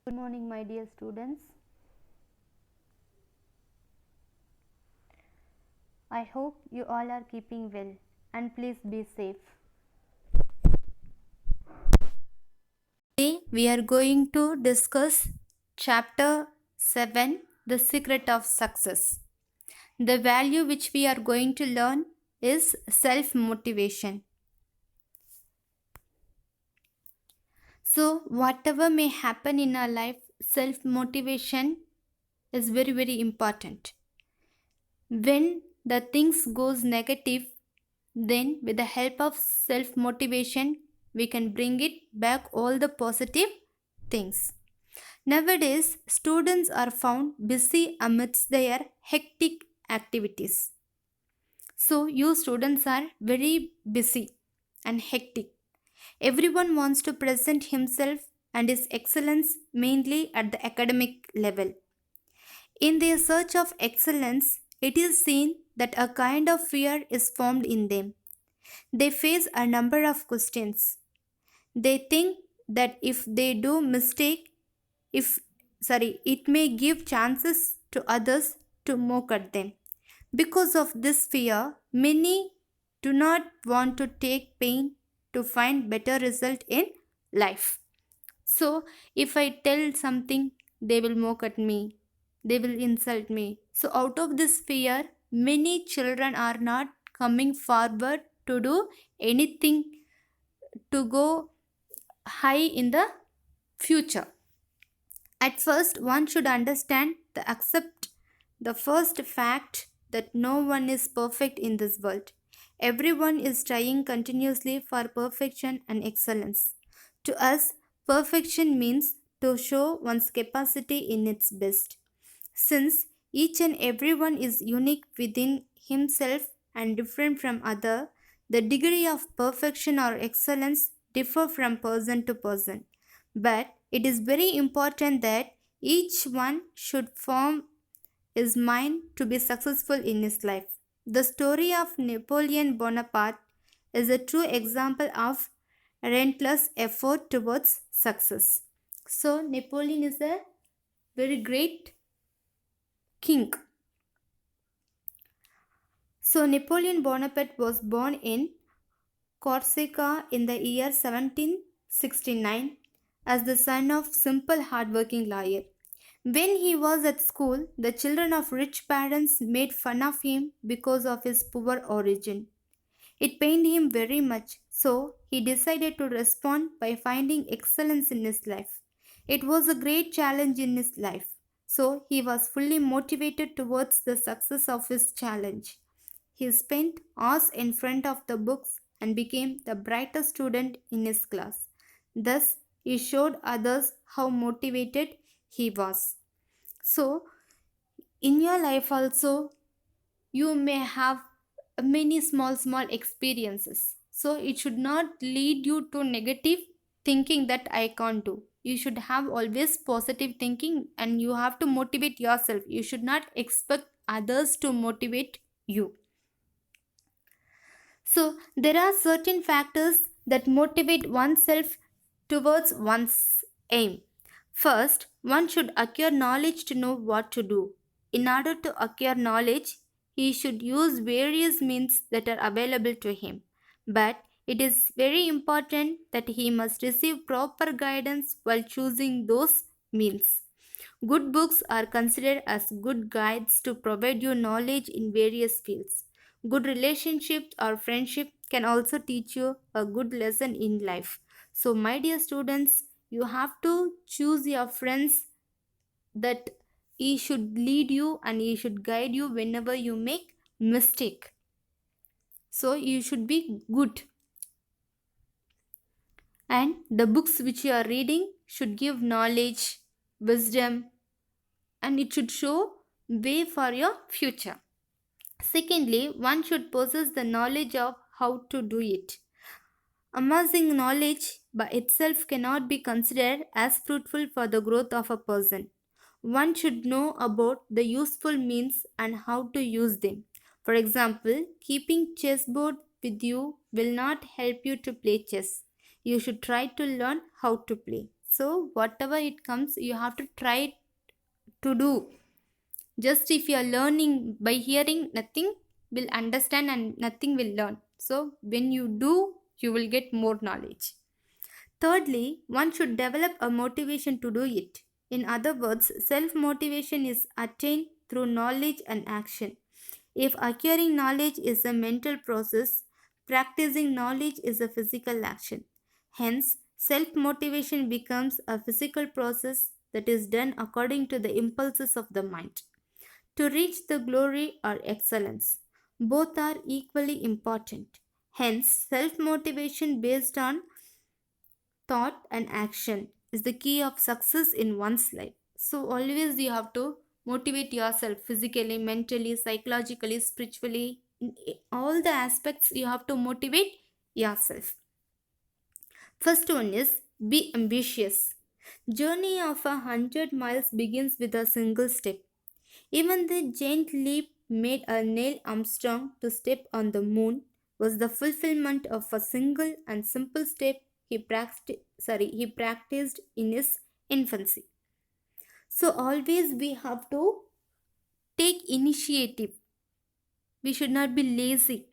Good morning, my dear students. I hope you all are keeping well and please be safe. Today we are going to discuss chapter 7, The Secret of Success. The value which we are going to learn is self motivation. So, whatever may happen in our life, self motivation is very, very important. When the things goes negative, then with the help of self motivation we can bring it back all the positive things. Nowadays students are found busy amidst their hectic activities. So you students are very busy and hectic. Everyone wants to present himself and his excellence mainly at the academic level. In their search of excellence, it is seen that a kind of fear is formed in them. They face a number of questions. They think that if they do mistake, it may give chances to others to mock at them. Because of this fear, many do not want to take pain to find better result in life. So, if I tell something, they will mock at me, they will insult me. So, out of this fear, many children are not coming forward to do anything to go high in the future. At first, one should understand the accept the first fact that no one is perfect in this world. Everyone is trying continuously for perfection and excellence. To us, perfection means to show one's capacity in its best. Since each and everyone is unique within himself and different from other, the degree of perfection or excellence differ from person to person. But it is very important that each one should form his mind to be successful in his life. The story of Napoleon Bonaparte is a true example of relentless effort towards success. So, Napoleon is a very great king. So, Napoleon Bonaparte was born in Corsica in the year 1769 as the son of simple hardworking lawyer. When he was at school, the children of rich parents made fun of him because of his poor origin. It pained him very much, so he decided to respond by finding excellence in his life. It was a great challenge in his life, so he was fully motivated towards the success of his challenge. He spent hours in front of the books and became the brightest student in his class. Thus, he showed others how motivated he was. So, in your life also, you may have many small experiences. So, it should not lead you to negative thinking that I can't do. You should have always positive thinking and you have to motivate yourself. You should not expect others to motivate you. So, there are certain factors that motivate oneself towards one's aim. First, one should acquire knowledge to know what to do. In order to acquire knowledge, he should use various means that are available to him. But it is very important that he must receive proper guidance while choosing those means. Good books are considered as good guides to provide you knowledge in various fields. Good relationships or friendship can also teach you a good lesson in life. So, my dear students, you have to choose your friends that he should lead you and he should guide you whenever you make mistake. So, you should be good. And the books which you are reading should give knowledge, wisdom, and it should show way for your future. Secondly, one should possess the knowledge of how to do it. Amassing knowledge by itself cannot be considered as fruitful for the growth of a person. One should know about the useful means and how to use them. For example, keeping chessboard with you will not help you to play chess. You should try to learn how to play. So whatever it comes, you have to try to do. Just if you are learning by hearing, nothing will understand and nothing will learn. So when you do, you will get more knowledge. Thirdly, one should develop a motivation to do it. In other words, self motivation is attained through knowledge and action. If acquiring knowledge is a mental process, practicing knowledge is a physical action. Hence, self motivation becomes a physical process that is done according to the impulses of the mind. To reach the glory or excellence, both are equally important. Hence, self motivation based on thought and action is the key of success in one's life. So, always you have to motivate yourself physically, mentally, psychologically, spiritually. In all the aspects, you have to motivate yourself. First one is be ambitious. Journey of 100 miles begins with a single step. Even the giant leap made a Neil Armstrong to step on the moon was the fulfillment of a single and simple step he practiced in his infancy. So always we have to take initiative. We should not be lazy.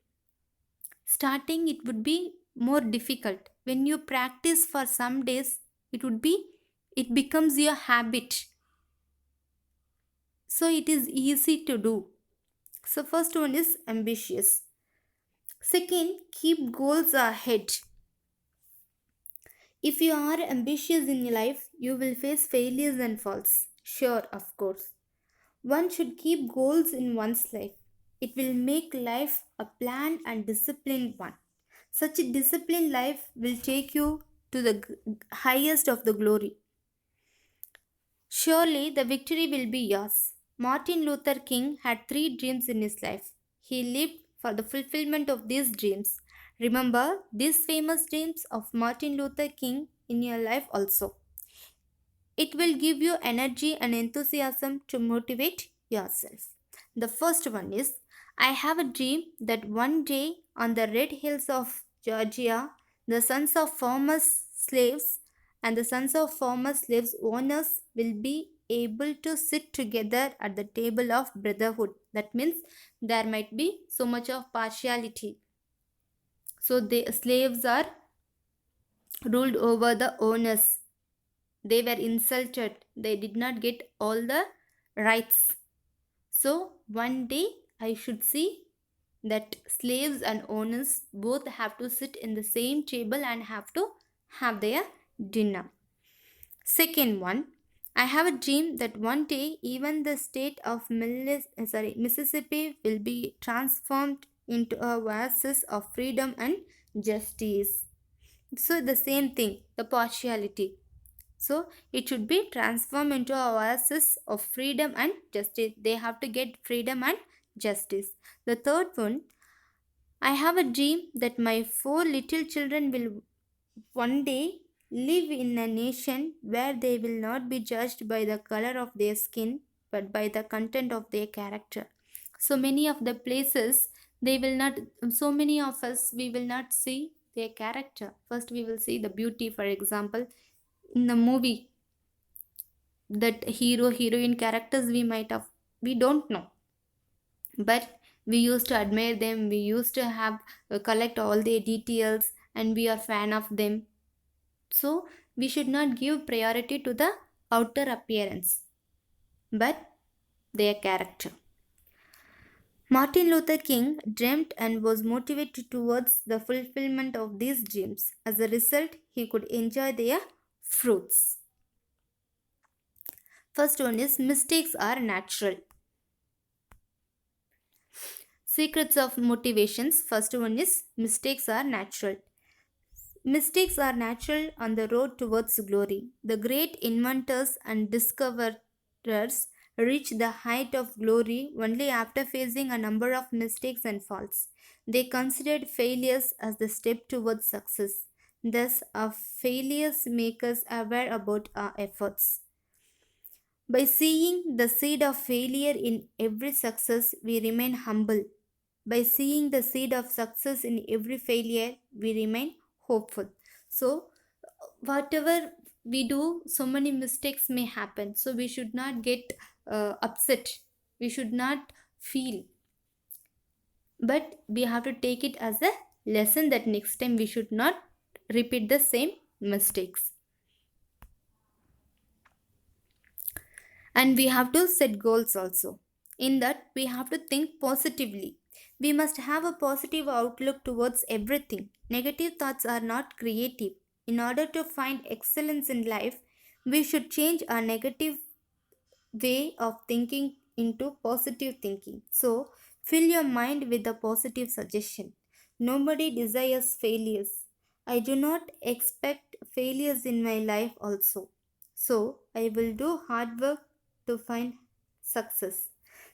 Starting it would be more difficult. When you practice for some days, it becomes your habit. So it is easy to do. So first one is ambitious. Second, keep goals ahead. If you are ambitious in your life, you will face failures and faults. Sure, of course. One should keep goals in one's life. It will make life a planned and disciplined one. Such a disciplined life will take you to the highest of the glory. Surely the victory will be yours. Martin Luther King had 3 dreams in his life. He lived for the fulfillment of these dreams. Remember these famous dreams of Martin Luther King in your life also. It will give you energy and enthusiasm to motivate yourself. The first one is I have a dream that one day on the red hills of Georgia, the sons of former slaves and the sons of former slaves owners will be able to sit together at the table of brotherhood. That means there might be so much of partiality. So the slaves are ruled over the owners. They were insulted. They did not get all the rights. So one day I should see that slaves and owners both have to sit in the same table and have to have their dinner. Second one, I have a dream that one day even the state of Mississippi will be transformed into a oasis of freedom and justice. So the same thing, the partiality. So it should be transformed into a oasis of freedom and justice. They have to get freedom and justice. The third one, I have a dream that my 4 little children will one day live in a nation where they will not be judged by the color of their skin but by the content of their character. So many of the places they will not, so many of us, we will not see their character. First, we will see the beauty, for example, in the movie that hero heroine characters we don't know, but we used to admire them, we used to have collect all their details and we are fan of them. So we should not give priority to the outer appearance but their character. Martin Luther King dreamt and was motivated towards the fulfillment of these dreams. As a result, he could enjoy their fruits. First one is mistakes are natural. Secrets of motivations. First one is mistakes are natural. Mistakes are natural on the road towards glory. The great inventors and discoverers reach the height of glory only after facing a number of mistakes and faults. They considered failures as the step towards success. Thus, our failures make us aware about our efforts. By seeing the seed of failure in every success, we remain humble. By seeing the seed of success in every failure, we remain hopeful. So, whatever we do, so many mistakes may happen, so we should not get upset, we should not feel, but we have to take it as a lesson that next time we should not repeat the same mistakes. And we have to set goals also. In that, we have to think positively. We must have a positive outlook towards everything. Negative thoughts are not creative. In order to find excellence in life, we should change our negative way of thinking into positive thinking. So, fill your mind with a positive suggestion. Nobody desires failures. I do not expect failures in my life also. So, I will do hard work to find success.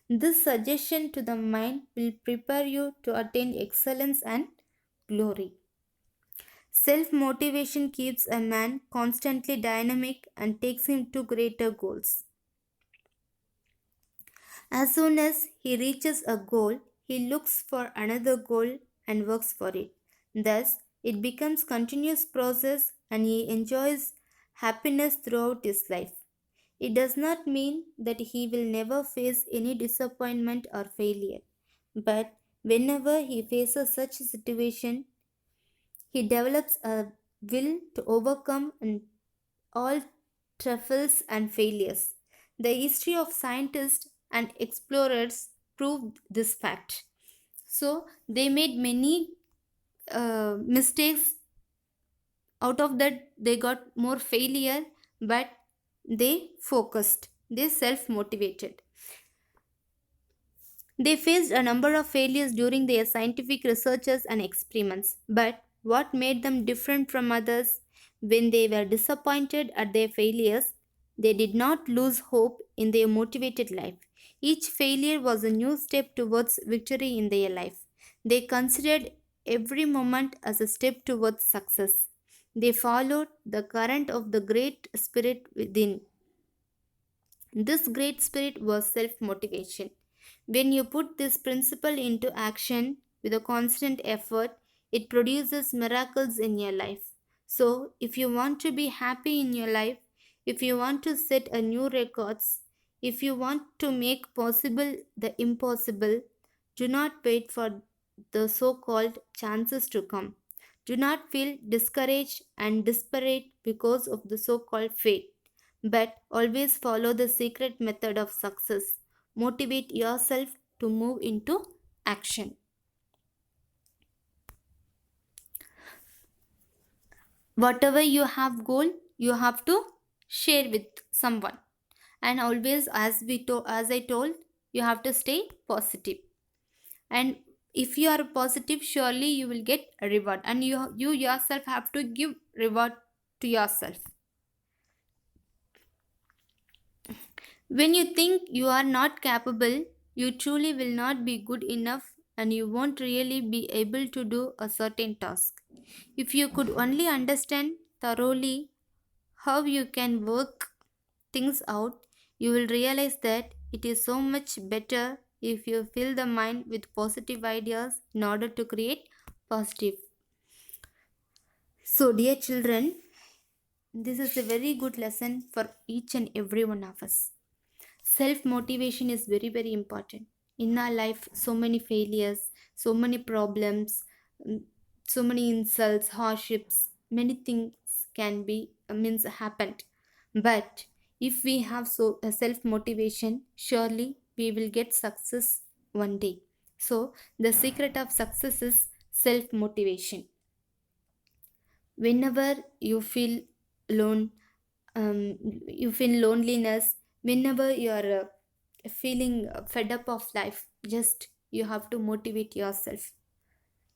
This suggestion to the mind will prepare you to attain excellence and glory. Self motivation keeps a man constantly dynamic and takes him to greater goals. As soon as he reaches a goal, he looks for another goal and works for it. Thus, it becomes continuous process and he enjoys happiness throughout his life. It does not mean that he will never face any disappointment or failure. But whenever he faces such a situation, he develops a will to overcome and all truffles and failures. The history of scientists and explorers proved this fact. So they made many mistakes. Out of that, they got more failure, but they focused. They self motivated. They faced a number of failures during their scientific researches and experiments, but what made them different from others? When they were disappointed at their failures, they did not lose hope in their motivated life. Each failure was a new step towards victory in their life. They considered every moment as a step towards success. They followed the current of the great spirit within. This great spirit was self motivation. When you put this principle into action with a constant effort, it produces miracles in your life. So, if you want to be happy in your life, if you want to set a new records, if you want to make possible the impossible, do not wait for the so called chances to come. Do not feel discouraged and desperate because of the so called fate, but always follow the secret method of success. Motivate yourself to move into action. Whatever you have goal, you have to share with someone. And always, as I told, you have to stay positive. And if you are positive, surely you will get a reward. And you yourself have to give reward to yourself. When you think you are not capable, you truly will not be good enough and you won't really be able to do a certain task. If you could only understand thoroughly how you can work things out, you will realize that it is so much better if you fill the mind with positive ideas in order to create positive. So, dear children, this is a very good lesson for each and every one of us. Self motivation is very, very important. In our life, so many failures, so many problems, mm, so many insults, hardships, many things can be means happened. But if we have so self motivation, surely we will get success one day. So the secret of success is self motivation. Whenever you feel alone, you feel loneliness, whenever you are feeling fed up of life, just you have to motivate yourself.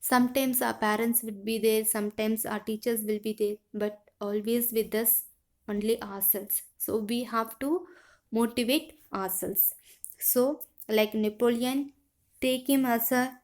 Sometimes our parents will be there, sometimes our teachers will be there, but always with us only ourselves. So we have to motivate ourselves. So like Napoleon, take him as a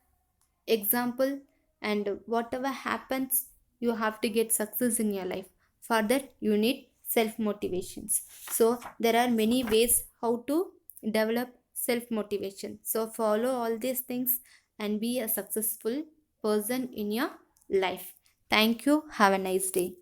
example, and whatever happens, you have to get success in your life. For that you need self motivations. So there are many ways how to develop self motivation. So follow all these things and be a successful person in your life. Thank you. Have a nice day.